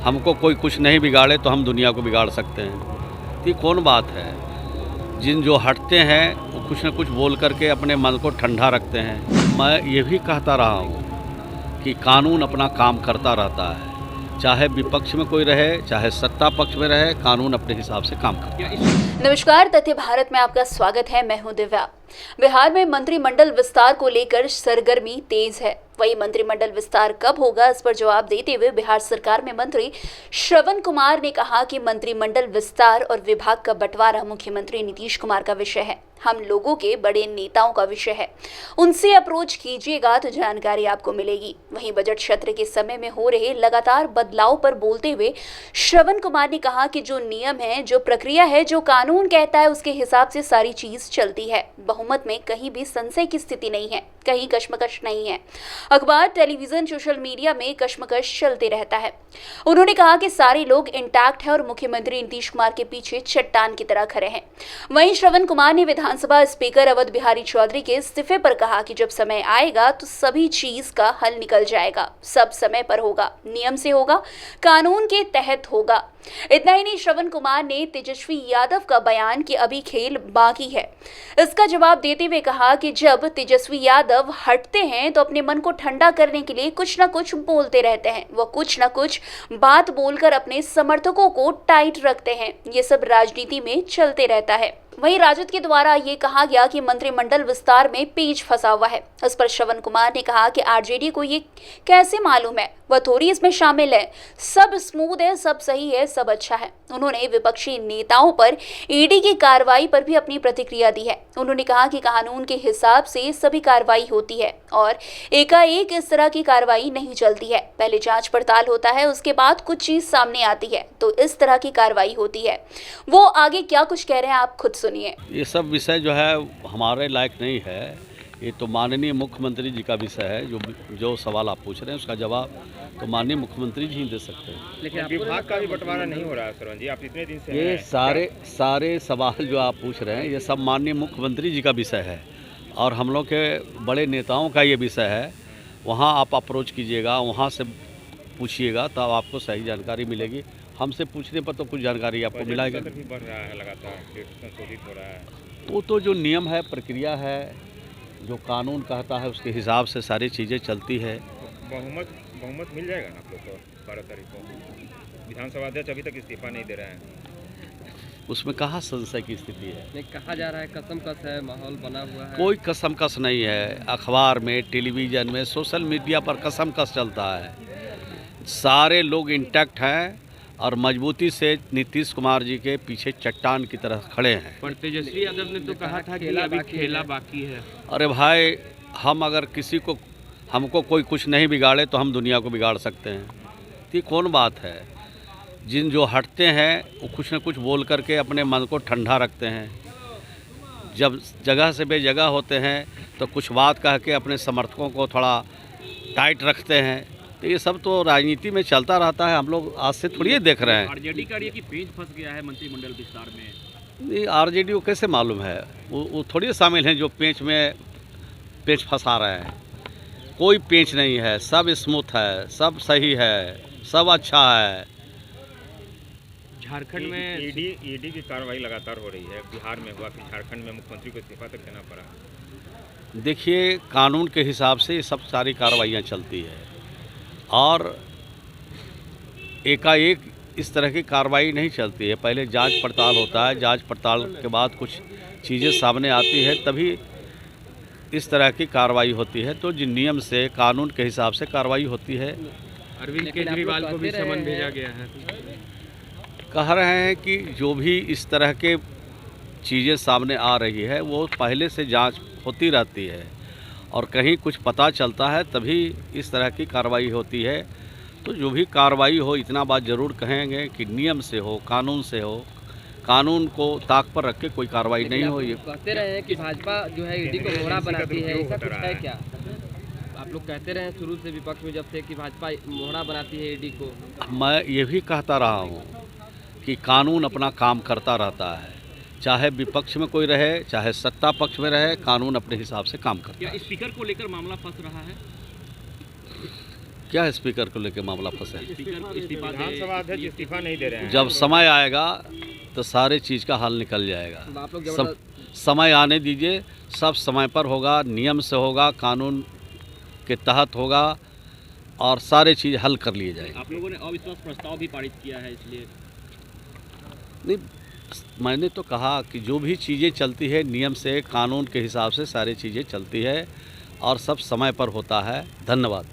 हमको कोई कुछ नहीं बिगाड़े तो हम दुनिया को बिगाड़ सकते हैं। ये कौन बात है? जिन जो हटते हैं वो कुछ न कुछ बोल करके अपने मन को ठंडा रखते हैं। मैं ये भी कहता रहा हूँ कि कानून अपना काम करता रहता है, चाहे विपक्ष में कोई रहे चाहे सत्ता पक्ष में रहे, कानून अपने हिसाब से काम करता है। नमस्कार, तथ्य भारत में आपका स्वागत है। मैं हूं दिव्या। बिहार में मंत्रिमंडल विस्तार को लेकर सरगर्मी तेज है। वही मंत्रिमंडल विस्तार कब होगा, इस पर जवाब देते हुए बिहार सरकार में मंत्री श्रवण कुमार ने कहा कि मंत्रिमंडल विस्तार और विभाग का बंटवारा मुख्यमंत्री नीतीश कुमार का विषय है, हम लोगों के बड़े नेताओं का विषय है। उनसे अप्रोच कीजिएगा तो जानकारी आपको मिलेगी। वहीं बजट सत्र के समय में हो रहे लगातार बदलाव पर बोलते हुए श्रवण कुमार ने कहा कि जो नियम है, जो प्रक्रिया है, जो कानून कहता है उसके हिसाब से सारी चीज चलती है। बहुमत में कहीं भी संशय की स्थिति नहीं है, कहीं कश्मकश नहीं है। अखबार, टेलीविजन, सोशल मीडिया में कश्मकश चलते रहता है। उन्होंने कहा कि सारे लोग इंटैक्ट हैं और मुख्यमंत्री नीतीश कुमार के पीछे चट्टान की तरह खड़े हैं। वहीं श्रवण कुमार ने विधानसभा स्पीकर अवध बिहारी चौधरी के इस्तीफे पर कहा कि जब समय आएगा तो सभी चीज का हल निकल जाएगा, सब समय पर होगा, नियम से होगा, कानून के तहत होगा। इतना ही नहीं, श्रवण कुमार ने तेजस्वी यादव का बयान कि अभी खेल बाकी है, इसका जवाब देते हुए कहा कि जब तेजस्वी यादव हटते हैं तो अपने मन को ठंडा करने के लिए कुछ न कुछ बोलते रहते हैं। वो कुछ न कुछ बात बोलकर अपने समर्थकों को टाइट रखते हैं। ये सब राजनीति में चलते रहता है। वहीं राजद के द्वारा ये कहा गया कि मंत्रिमंडल विस्तार में पेच फंसा हुआ है। इस पर श्रवण कुमार ने कहा कि आरजेडी को ये कैसे मालूम है, वह थोड़ी इसमें शामिल है, सब स्मूथ है, सब सही है, सब अच्छा है। उन्होंने विपक्षी नेताओं पर ईडी की कार्रवाई पर भी अपनी प्रतिक्रिया दी है। उन्होंने कहा कि कानून के हिसाब से सभी कार्रवाई होती है और एकाएक इस तरह की कार्रवाई नहीं चलती है। पहले जांच पड़ताल होता है, उसके बाद कुछ चीज सामने आती है तो इस तरह की कार्रवाई होती है। वो आगे क्या कुछ कह रहे हैं आप खुद सुनिए। ये सब विषय जो है हमारे लायक नहीं है। ये तो माननीय मुख्यमंत्री जी का विषय है। जो सवाल आप पूछ रहे हैं उसका जवाब तो माननीय मुख्यमंत्री जी ही दे सकते हैं। लेकिन विभाग का भी बंटवारा नहीं हो रहा है श्रवण जी, आप इतने दिन से ये सारे सवाल जो आप पूछ रहे हैं ये सब माननीय मुख्यमंत्री जी का विषय है और हम लोग के बड़े नेताओं का ये विषय है। वहाँ आप अप्रोच कीजिएगा, वहाँ से पूछिएगा तब आपको सही जानकारी मिलेगी। हमसे पूछने पर तो कुछ जानकारी आपको मिलेगी। बढ़ रहा है लगातार, संशोधित हो रहा है तो जो नियम है, प्रक्रिया है, जो कानून कहता है उसके हिसाब से सारी चीज़ें चलती है। बहुमत मिल जाएगा ना आप लोग को 12 तारीख को? विधानसभा अध्यक्ष अभी तक इस्तीफा नहीं दे रहे हैं। उसमें कहाँ संशय की स्थिति है? नहीं, कहा जा रहा है कसम कस है, माहौल बना हुआ है। कोई कसम कस नहीं है। अखबार में, टेलीविज़न में, सोशल मीडिया पर कसम कस चलता है। सारे लोग इंटैक्ट हैं और मजबूती से नीतीश कुमार जी के पीछे चट्टान की तरह खड़े हैं। पर तेजस्वी यादव ने तो कहा था कि अभी खेला बाकी है। अरे भाई, हम अगर हमको कोई कुछ नहीं बिगाड़े तो हम दुनिया को बिगाड़ सकते हैं। ये कौन बात है? जिन जो हटते हैं वो कुछ न कुछ बोल करके अपने मन को ठंडा रखते हैं। जब जगह से बेजगह होते हैं तो कुछ बात कह के अपने समर्थकों को थोड़ा टाइट रखते हैं। तो ये सब तो राजनीति में चलता रहता है। हम लोग आज से थोड़ी ये देख रहे हैं। आरजेडी का ये कि पेच फंस गया है मंत्रिमंडल विस्तार में। नहीं, आरजेडी को कैसे मालूम है? वो थोड़ी शामिल हैं जो पेच फंसा रहे हैं। कोई पेच नहीं है, सब स्मूथ है, सब सही है, सब अच्छा है। झारखंड में ईडी की कार्रवाई लगातार हो रही है। बिहार में हुआ, फिर झारखंड में मुख्यमंत्री को इस्तीफा तक देना पड़ा। देखिए, कानून के हिसाब से ये सब सारी कार्रवाइयाँ चलती है और एकाएक इस तरह की कार्रवाई नहीं चलती है। पहले जांच पड़ताल होता है, जांच पड़ताल के बाद कुछ चीज़ें सामने आती है तभी इस तरह की कार्रवाई होती है। तो जिन नियम से, कानून के हिसाब से कार्रवाई होती है। अरविंद केजरीवाल को भी समन भेजा गया है। कह रहे हैं कि जो भी इस तरह के चीज़ें सामने आ रही है वो पहले से जांच होती रहती है और कहीं कुछ पता चलता है तभी इस तरह की कार्रवाई होती है। तो जो भी कार्रवाई हो, इतना बात ज़रूर कहेंगे कि नियम से हो, कानून से हो। कानून को ताक पर रख के कोई कार्रवाई नहीं हो। ये कहते रहे हैं कि भाजपा जो है ईडी को मोहरा बनाती है, ऐसा कुछ है क्या? आप लोग कहते रहे हैं शुरू से विपक्ष में जब से कि भाजपा मोहरा बनाती है ईडी को। मैं ये भी कहता रहा हूँ कि कानून अपना काम करता रहता है, चाहे विपक्ष में कोई रहे चाहे सत्ता पक्ष में रहे, कानून अपने हिसाब से काम करता है। क्या स्पीकर को लेकर मामला फंस रहा है? क्या स्पीकर को लेकर मामला फंसा है? स्पीकर को इस्तीफा दे विधानसभा अध्यक्ष इस्तीफा नहीं दे रहे हैं। जब समय आएगा तो सारे चीज़ का हल निकल जाएगा। तो आप लोग सब समय आने दीजिए, सब समय पर होगा, नियम से होगा, कानून के तहत होगा और सारे चीज़ हल कर लिए जाएंगे। आप लोगों ने अविश्वास प्रस्ताव भी पारित किया है, इसलिए नहीं, मैंने तो कहा कि जो भी चीज़ें चलती है नियम से, कानून के हिसाब से सारी चीज़ें चलती है और सब समय पर होता है। धन्यवाद।